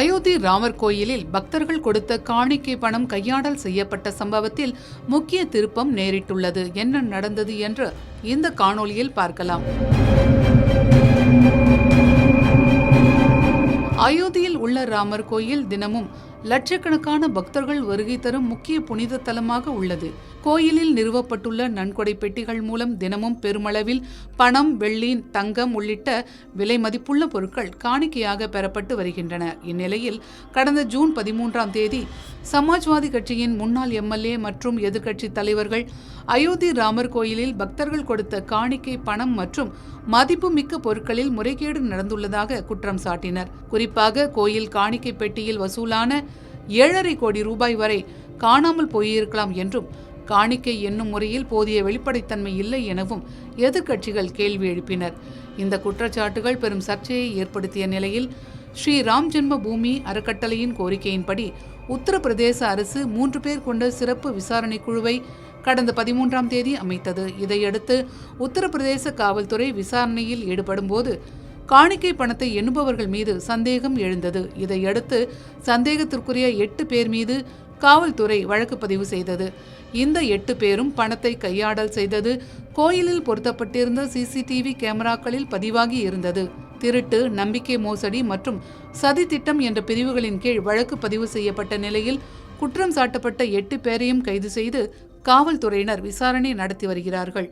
அயோத்தி ராமர் கோயிலில் பக்தர்கள் கொடுத்த காணிக்கை பணம் கையாடல் செய்யப்பட்ட சம்பவத்தில் முக்கிய திருப்பம் நேரிட்டுள்ளது. என்ன நடந்தது என்று இந்த காணொளியில் பார்க்கலாம். அயோத்தியில் உள்ள ராமர் கோயில் தினமும் லட்சக்கணக்கான பக்தர்கள் வருகை தரும் முக்கிய புனித தலமாக உள்ளது. கோயிலில் நிறுவப்பட்டுள்ள நன்கொடை பெட்டிகள் மூலம் தினமும் பெருமளவில் பணம், வெள்ளி, தங்கம் உள்ளிட்ட விலை மதிப்புள்ள பொருட்கள் காணிக்கையாக பெறப்பட்டு வருகின்றன. இந்நிலையில் கடந்த ஜூன் 13ஆம் தேதி சமாஜ்வாதி கட்சியின் முன்னாள் எம்எல்ஏ மற்றும் எதிர்க்கட்சி தலைவர்கள் அயோத்தி ராமர் கோயிலில் பக்தர்கள் கொடுத்த காணிக்கை பணம் மற்றும் மதிப்புமிக்க பொருட்களில் முறைகேடு நடந்துள்ளதாக குற்றம் சாட்டினர். குறிப்பாக கோயில் காணிக்கை பெட்டியில் வசூலான 7.5 கோடி ரூபாய் வரை காணாமல் போயிருக்கலாம் என்றும், காணிக்கை என்னும் முறையில் போதிய வெளிப்படைத்தன்மை இல்லை எனவும் எதிர்க்கட்சிகள் கேள்வி எழுப்பினர். இந்த குற்றச்சாட்டுகள் பெரும் சர்ச்சையை ஏற்படுத்திய நிலையில் ஸ்ரீ ராம் ஜென்ம பூமி அறக்கட்டளையின் கோரிக்கையின்படி உத்தரப்பிரதேச அரசு 3 பேர் கொண்ட சிறப்பு விசாரணை குழுவை கடந்த 13ஆம் தேதி அமைத்தது. இதையடுத்து உத்தரப்பிரதேச காவல்துறை விசாரணையில் ஈடுபடும் போது காணிக்கை பணத்தை எண்ணுபவர்கள் மீது சந்தேகம் எழுந்தது. இதையடுத்து சந்தேகத்திற்குரிய 8 பேர் மீது காவல்துறை வழக்கு பதிவு செய்தது. இந்த 8 பேரும் பணத்தை கையாடல் செய்தது கோயிலில் பொருத்தப்பட்டிருந்த சிசிடிவி கேமராக்களில் பதிவாகி இருந்தது. திருட்டு, நம்பிக்கை மோசடி மற்றும் சதி திட்டம் என்ற பிரிவுகளின் கீழ் வழக்கு பதிவு செய்யப்பட்ட நிலையில் குற்றம் சாட்டப்பட்ட 8 பேரையும் கைது செய்து காவல்துறையினர் விசாரணை நடத்தி வருகிறார்கள்.